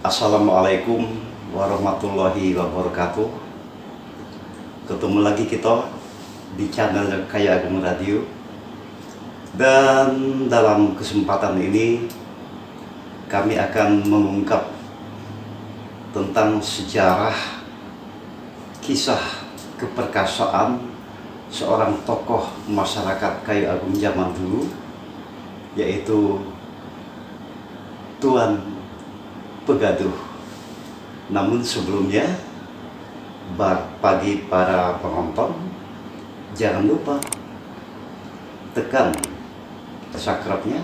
Assalamualaikum warahmatullahi wabarakatuh. Ketemu lagi kita di channel Kaya Agung Radio. Dan dalam kesempatan ini kami akan mengungkap tentang sejarah kisah keperkasaan seorang tokoh masyarakat Kayu Agung zaman dulu, yaitu Tuan Pegaduh. Namun sebelumnya, bagi para penonton, jangan lupa tekan subscribe-nya,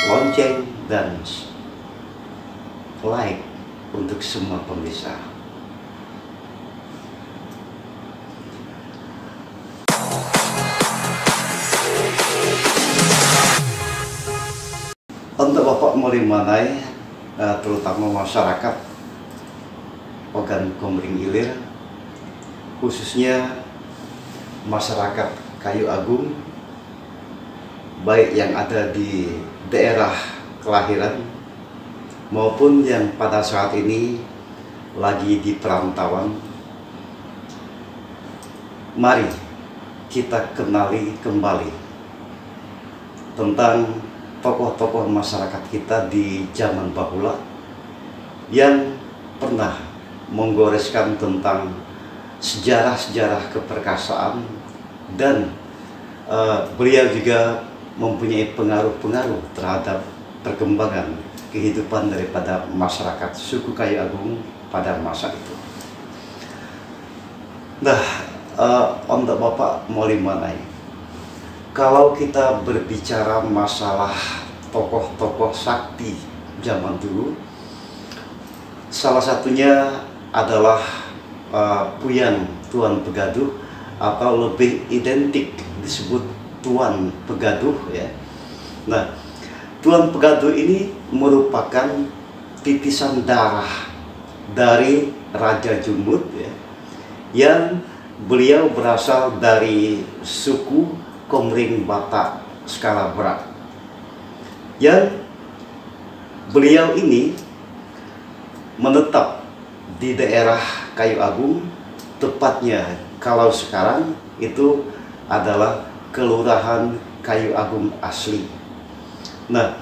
lonceng, dan like untuk semua pemirsa. Untuk Bapak Molimanai, terutama masyarakat Ogan Komering Ilir, khususnya masyarakat Kayu Agung, baik yang ada di daerah kelahiran maupun yang pada saat ini lagi di perantauan, mari kita kenali kembali tentang tokoh-tokoh masyarakat kita di zaman bahula yang pernah menggoreskan tentang sejarah-sejarah keperkasaan, dan beliau juga mempunyai pengaruh-pengaruh terhadap perkembangan kehidupan daripada masyarakat suku Kayu Agung pada masa itu. Nah, untuk Bapak Molimanai, kalau kita berbicara masalah tokoh-tokoh sakti zaman dulu, salah satunya adalah Puyan Tuan Pegaduh, atau lebih identik disebut Tuan Pegaduh ya. Nah, Tuan Pegaduh ini merupakan titisan darah dari Raja Jumut ya, yang beliau berasal dari suku Komering Batak skala berat, yang beliau ini menetap di daerah Kayu Agung, tepatnya kalau sekarang itu adalah Kelurahan Kayu Agung asli. Nah,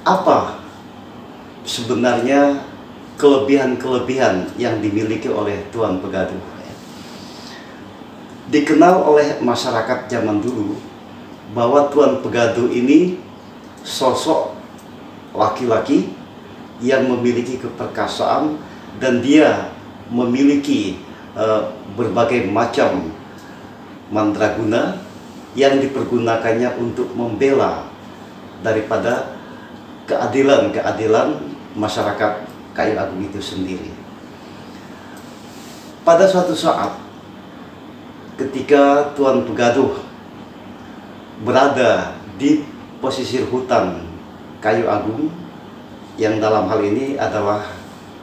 apa sebenarnya kelebihan-kelebihan yang dimiliki oleh Tuan Pegaduh? Dikenal oleh masyarakat zaman dulu bahwa Tuan Pegaduh ini sosok laki-laki yang memiliki keperkasaan, dan dia memiliki berbagai macam mandraguna yang dipergunakannya untuk membela daripada keadilan masyarakat Kayu Agung itu sendiri. Pada suatu saat, ketika Tuan Pegaduh berada di pesisir hutan Kayu Agung, yang dalam hal ini adalah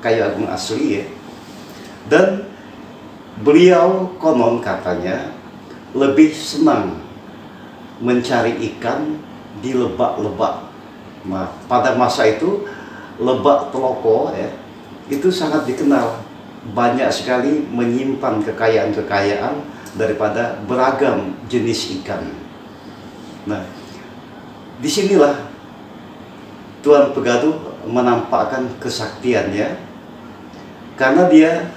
Kayu Agung asli ya, dan beliau konon katanya lebih senang mencari ikan di lebak-lebak. Nah, pada masa itu lebak Teloko ya, itu sangat dikenal, banyak sekali menyimpan kekayaan-kekayaan daripada beragam jenis ikan. Nah, disinilah Tuan Pegaduh menampakkan kesaktiannya, karena dia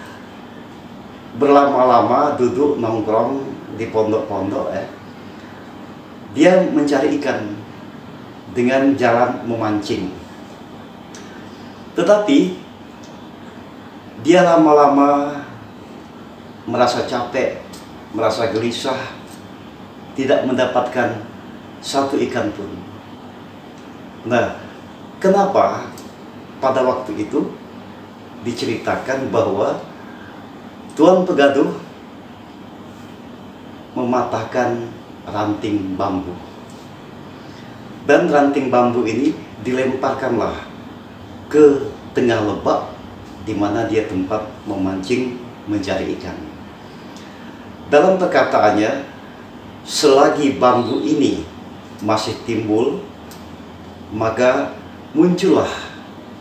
berlama-lama duduk nongkrong di pondok-pondok ya. Dia mencari ikan dengan jalan memancing. Tetapi dia lama-lama merasa capek, merasa gelisah, tidak mendapatkan satu ikan pun. Nah, kenapa pada waktu itu diceritakan bahwa Tuan Pegaduh mematahkan ranting bambu, dan ranting bambu ini dilemparkanlah ke tengah lebak di mana dia tempat memancing mencari ikan. Dalam perkataannya, selagi bambu ini masih timbul, maka muncullah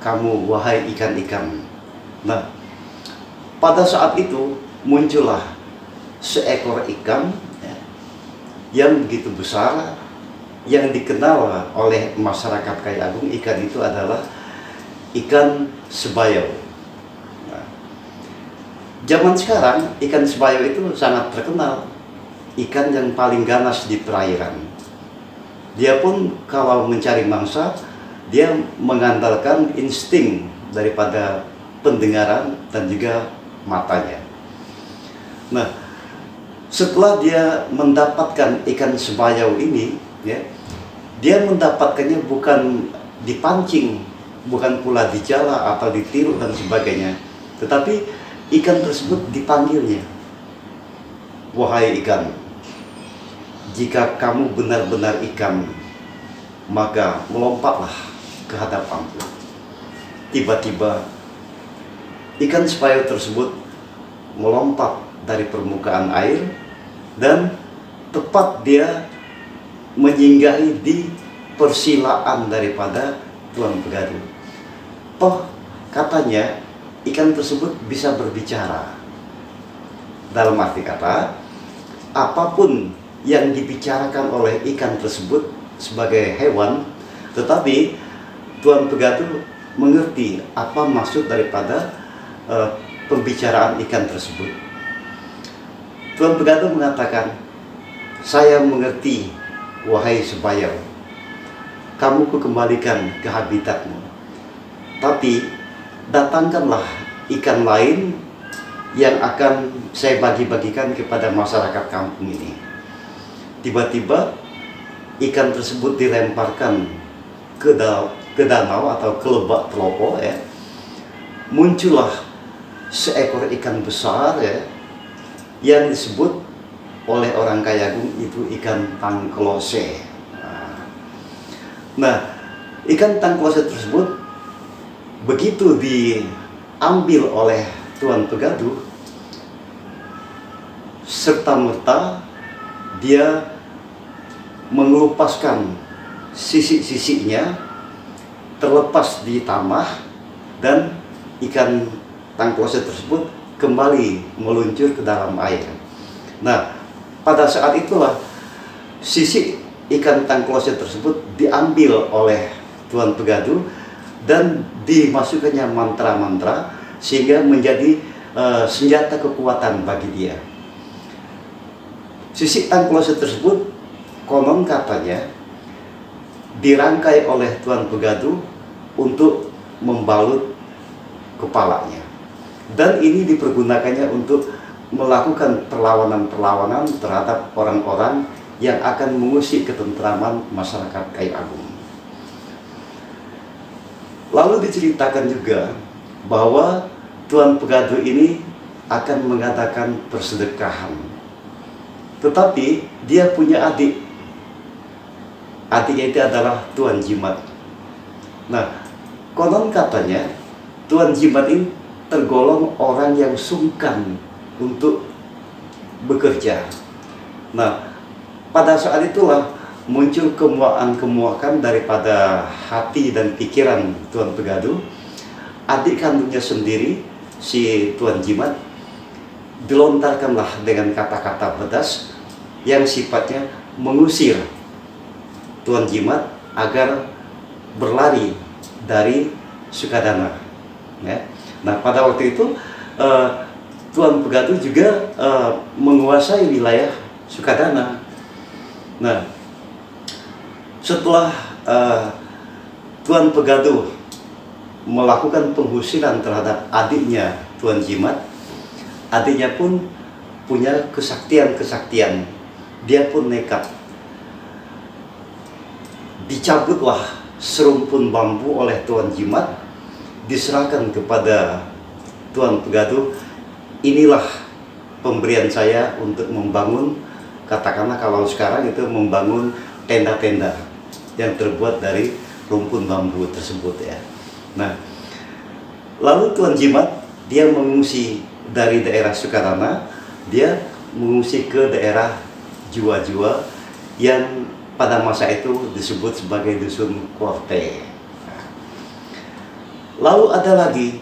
kamu wahai ikan-ikan. Nah, pada saat itu muncullah seekor ikan ya, yang begitu besar, yang dikenal oleh masyarakat Kayagung. Ikan itu adalah ikan sebayau. Nah, zaman sekarang ikan sebayau itu sangat terkenal, ikan yang paling ganas di perairan. Dia pun kalau mencari mangsa, dia mengandalkan insting daripada pendengaran dan juga matanya. Nah, setelah dia mendapatkan ikan sebayau ini, ya, dia mendapatkannya bukan dipancing, bukan pula dijala atau ditiru dan sebagainya, tetapi ikan tersebut dipanggilnya. Wahai ikan, jika kamu benar-benar ikan, maka melompatlah ke hadapanku. Tiba-tiba ikan sebayau tersebut melompat dari permukaan air dan tepat dia menyinggahi di persilaan daripada Tuan Pegadu. Toh katanya ikan tersebut bisa berbicara. Dalam arti kata, apapun yang dibicarakan oleh ikan tersebut sebagai hewan, tetapi Tuan Pegadu mengerti apa maksud daripada pembicaraan ikan tersebut. Tuan Pegadu mengatakan, saya mengerti wahai sebayau, kamu kukembalikan ke habitatmu, tapi datangkanlah ikan lain yang akan saya bagi-bagikan kepada masyarakat kampung ini. Tiba-tiba ikan tersebut dilemparkan ke danau atau ke lebak Telopo ya. Muncullah seekor ikan besar ya, yang disebut oleh orang Kayagung itu ikan tangklose. Nah, ikan tangklose tersebut begitu diambil oleh Tuan Pegadu, serta-merta dia mengelupaskan sisik-sisiknya terlepas di tanah dan ikan tangklose tersebut kembali meluncur ke dalam air. Nah, pada saat itulah sisik ikan tangklose tersebut diambil oleh Tuan Pegadu dan dimasukkannya mantra-mantra sehingga menjadi senjata kekuatan bagi dia. Sisik tangklose tersebut konon katanya dirangkai oleh Tuan Pegadu untuk membalut kepalanya, dan ini dipergunakannya untuk melakukan perlawanan-perlawanan terhadap orang-orang yang akan mengusik ketentraman masyarakat Kayagung. Lalu diceritakan juga bahwa Tuan Pegadu ini akan mengadakan persedekahan, tetapi dia punya adik. Adiknya itu adalah Tuan Jimat. Nah, konon katanya Tuan Jimat ini tergolong orang yang sungkan untuk bekerja. Nah, pada saat itulah muncul kemuakan-kemuakan daripada hati dan pikiran Tuan Pegadu. Adik kandungnya sendiri, si Tuan Jimat, dilontarkanlah dengan kata-kata pedas yang sifatnya mengusir Tuan Jimat agar berlari dari Sukadana. Ya. Nah, pada waktu itu Tuan Pegadu juga menguasai wilayah Sukadana. Nah, setelah Tuan Pegadu melakukan penggusiran terhadap adiknya Tuan Jimat, adiknya pun punya kesaktian-kesaktian. Dia pun nekat. Dicabutlah serumpun bambu oleh Tuan Jimat, diserahkan kepada Tuan Pegadu. Inilah pemberian saya untuk membangun, katakanlah kalau sekarang itu membangun tenda-tenda yang terbuat dari rumpun bambu tersebut ya. Nah, lalu Tuan Jimat dia mengungsi dari daerah Sukadana, dia mengungsi ke daerah Jua-Jua yang pada masa itu disebut sebagai Dusun Korte. Lalu ada lagi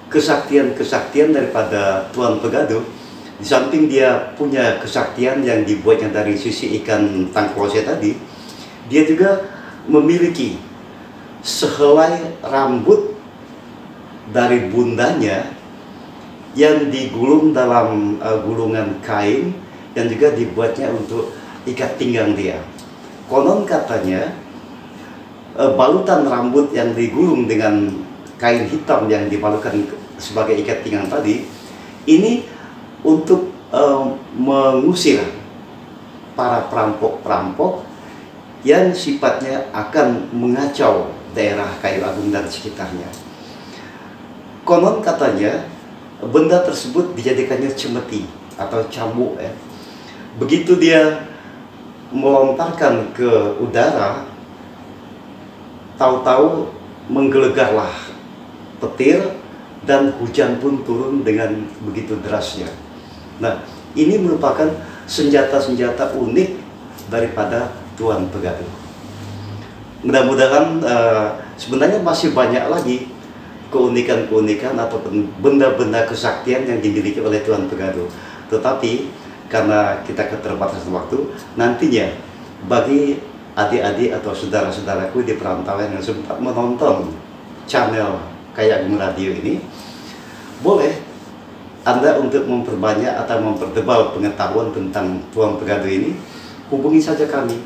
kesaktian-kesaktian daripada Tuan Pegaduh. Di samping dia punya kesaktian yang dibuatnya dari sisi ikan tangklose tadi, dia juga memiliki sehelai rambut dari bundanya yang digulung dalam gulungan kain yang juga dibuatnya untuk ikat pinggang dia. Konon katanya balutan rambut yang digulung dengan kain hitam yang dibalutkan sebagai ikat pinggang tadi ini untuk mengusir para perampok-perampok yang sifatnya akan mengacau daerah Kayu Agung dan sekitarnya. Konon katanya benda tersebut dijadikannya cemeti atau cambuk ya. Begitu dia melontarkan ke udara, tahu-tahu menggelegarlah petir dan hujan pun turun dengan begitu derasnya. Nah, ini merupakan senjata-senjata unik daripada Tuan Pegaduh. Mudah-mudahan sebenarnya masih banyak lagi keunikan-keunikan atau benda-benda kesaktian yang dimiliki oleh Tuan Pegaduh. Tetapi karena kita keterbatasan waktu, nantinya bagi adik-adik atau saudara-saudaraku di perantauan yang sempat menonton channel Kayu Agung Radio ini, boleh Anda untuk memperbanyak atau mempertebal pengetahuan tentang Tuan Pegaduh ini, hubungi saja kami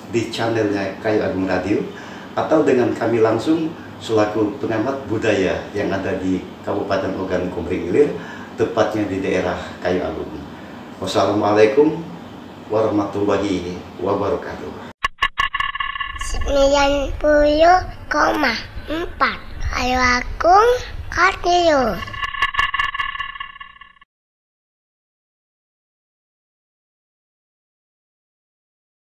di channelnya Kayu Agung Radio atau dengan kami langsung selaku pengamat budaya yang ada di Kabupaten Ogan Komering Ilir, tepatnya di daerah Kayu Agung. Wassalamualaikum warahmatullahi wabarakatuh. 90,4 Kayu Agung Radio.